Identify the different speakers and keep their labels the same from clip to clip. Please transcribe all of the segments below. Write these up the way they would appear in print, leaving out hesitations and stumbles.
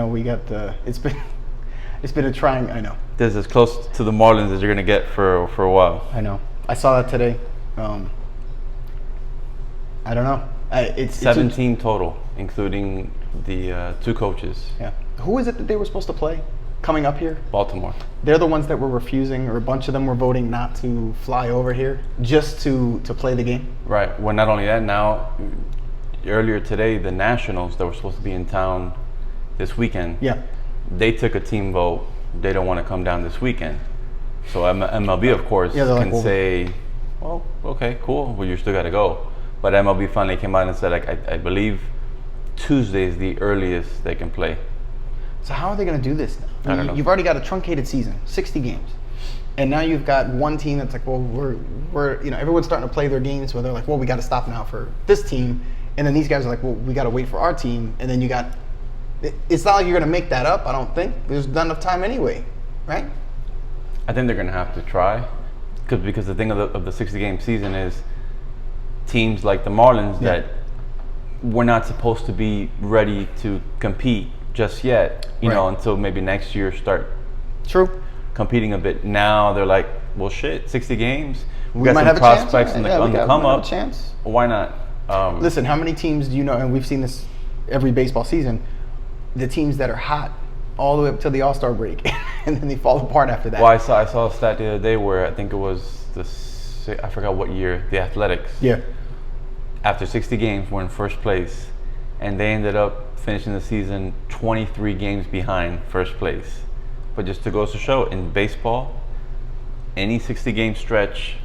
Speaker 1: We got it's been a trying. I know.
Speaker 2: This is as close to the Marlins as you're gonna get for a while.
Speaker 1: I know. I saw that today. I don't know. It's
Speaker 2: 17 total, including the 2 coaches.
Speaker 1: Yeah. Who is it that they were supposed to play coming up here?
Speaker 2: Baltimore.
Speaker 1: They're the ones that were refusing, or a bunch of them were voting not to fly over here just to play the game.
Speaker 2: Right. Well, not only that, now earlier today, the Nationals that were supposed to be in town this weekend.
Speaker 1: Yeah.
Speaker 2: They took a team vote. They don't want to come down this weekend. So MLB, of course, can say, well, okay, cool. Well, you still got to go. But MLB finally came out and said, I believe Tuesday is the earliest they can play.
Speaker 1: So how are they going to do this now?
Speaker 2: I don't know.
Speaker 1: You've already got a truncated season, 60 games. And now you've got one team that's like, well, we're everyone's starting to play their games where they're like, well, we got to stop now for this team. And then these guys are like, well, we got to wait for our team. And then you got, it's not like you're going to make that up, I don't think. There's not enough time anyway, right?
Speaker 2: I think they're going to have to try. Because the thing of the 60-game season is teams like the Marlins that we're not supposed to be ready to compete just yet, you know, until maybe next year start competing a bit. Now they're like, well, shit, 60 games.
Speaker 1: We might have
Speaker 2: prospects
Speaker 1: a chance.
Speaker 2: on the come up.
Speaker 1: Chance.
Speaker 2: Why not?
Speaker 1: Listen, how many teams do you know, and we've seen this every baseball season, the teams that are hot all the way up to the All-Star break, and then they fall apart after that.
Speaker 2: Well, I saw a stat the other day where I think it was I forgot what year, the Athletics.
Speaker 1: Yeah.
Speaker 2: After 60 games, were in first place, and they ended up finishing the season 23 games behind first place. But just to go to show, in baseball, any 60-game stretch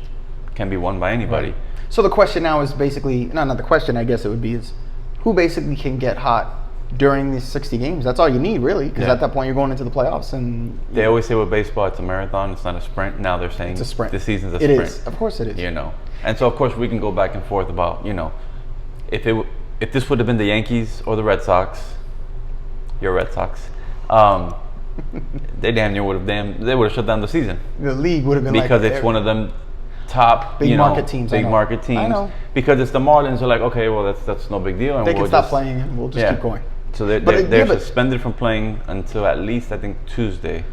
Speaker 2: can be won by anybody.
Speaker 1: Right. So the question now is basically, not the question, I guess it would be, is who basically can get hot during these 60 games? That's all you need, really, because at that point you're going into the playoffs. And
Speaker 2: they always say with baseball, it's a marathon, it's not a sprint. Now they're saying
Speaker 1: it's a sprint.
Speaker 2: The season's a sprint.
Speaker 1: It is. Of course it is.
Speaker 2: You know. And so, of course, we can go back and forth about, if this would have been the Yankees or the Red Sox, your Red Sox, they damn near would have shut down the season.
Speaker 1: The league would have been
Speaker 2: because it's one of them top
Speaker 1: big market teams.
Speaker 2: Big market teams.
Speaker 1: I know.
Speaker 2: Because it's the Marlins are like, okay, well that's no big deal, and
Speaker 1: they can stop playing and we'll just keep going.
Speaker 2: So they're suspended from playing until at least I think Tuesday,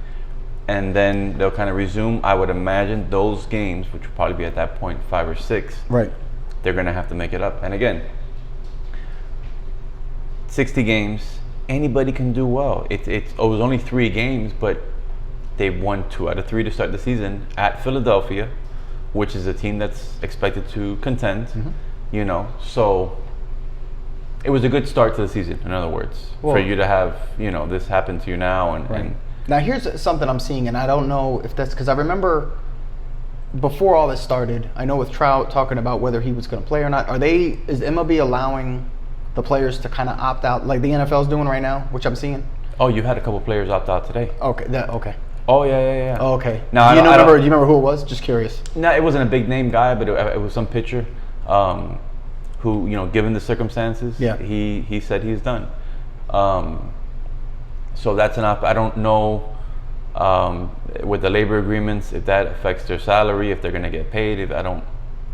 Speaker 2: and then they'll kind of resume. I would imagine those games, which will probably be at that point 5 or 6.
Speaker 1: Right.
Speaker 2: They're going to have to make it up. And again, 60 games, anybody can do well. It was only 3 games, but they won 2 out of 3 to start the season at Philadelphia, which is a team that's expected to contend. Mm-hmm. So it was a good start to the season, in other words, for you to have, this happen to you now. And
Speaker 1: now here's something I'm seeing, and I don't know if that's because I remember before all this started, I know with Trout talking about whether he was going to play or not. Is MLB allowing the players to kind of opt out like the NFL is doing right now, which I'm seeing?
Speaker 2: Oh, you had a couple players opt out today.
Speaker 1: Okay.
Speaker 2: Oh yeah.
Speaker 1: Oh, okay.
Speaker 2: Now,
Speaker 1: do you remember who it was? Just curious.
Speaker 2: No, it wasn't a big name guy, but it was some pitcher. Who, given the circumstances, he said he's done. So that's I don't know with the labor agreements if that affects their salary, if they're going to get paid. I don't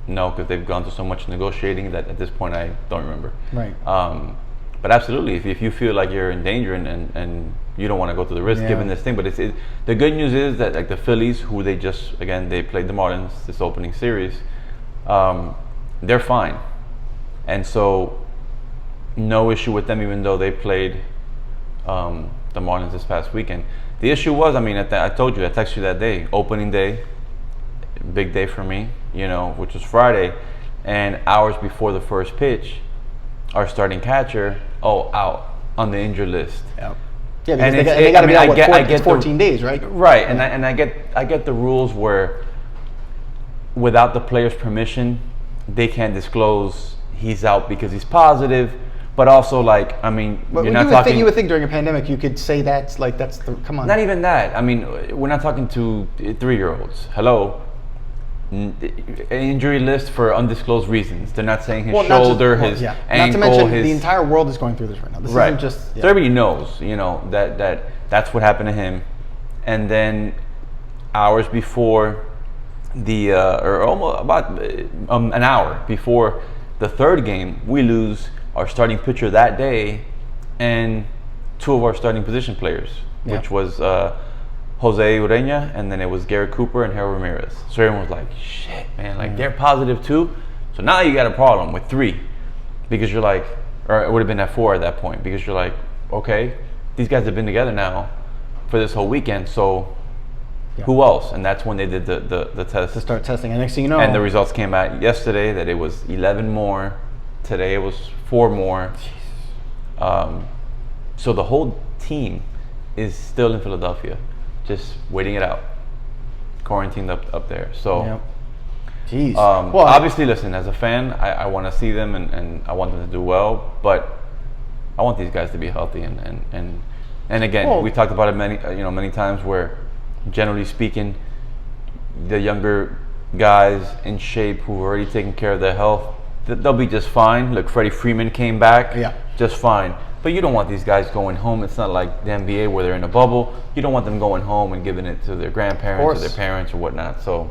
Speaker 2: know because they've gone through so much negotiating that at this point I don't remember.
Speaker 1: Right.
Speaker 2: But absolutely, if you feel like you're in danger and you don't want to go through the risk given this thing, but the good news is that like the Phillies, who they played the Marlins this opening series, they're fine. And so, no issue with them, even though they played the Marlins this past weekend. The issue was, I told you, I texted you that day, opening day, big day for me, which was Friday, and hours before the first pitch, our starting catcher, out on the injured list.
Speaker 1: Yeah, because they got to be out 14 days, right?
Speaker 2: Right, and I get the rules where, without the player's permission, they can't disclose he's out because he's positive, but also
Speaker 1: you would think during a pandemic you could say come on.
Speaker 2: Not even that. We're not talking to 3-year-olds. Hello. Injury list for undisclosed reasons. They're not saying his shoulder, his ankle.
Speaker 1: Not to mention the entire world is going through this right now. This isn't just.
Speaker 2: So everybody knows, that's what happened to him, and then hours before or almost about an hour before the third game, we lose our starting pitcher that day, and two of our starting position players,
Speaker 1: Yeah.
Speaker 2: which was Jose Ureña, and then it was Garrett Cooper and Harold Ramirez. So everyone was like, shit, man, like they're positive too. So now you got a problem with 3 because you're like, or it would have been at 4 at that point because you're like, okay, these guys have been together now for this whole weekend, so who else? And that's when they did the test.
Speaker 1: To start testing, and next thing you know,
Speaker 2: and the results came out yesterday that it was 11 more. Today it was 4 more. So the whole team is still in Philadelphia, just waiting it out, quarantined up there. So,
Speaker 1: Yep. Jeez.
Speaker 2: well, obviously, listen, as a fan, I want to see them and I want them to do well, but I want these guys to be healthy and again, we talked about it many times where, generally speaking, the younger guys in shape who've already taken care of their health, they'll be just fine. Look, Freddie Freeman came back, just fine. But you don't want these guys going home. It's not like the NBA where they're in a bubble. You don't want them going home and giving it to their grandparents or their parents or whatnot. So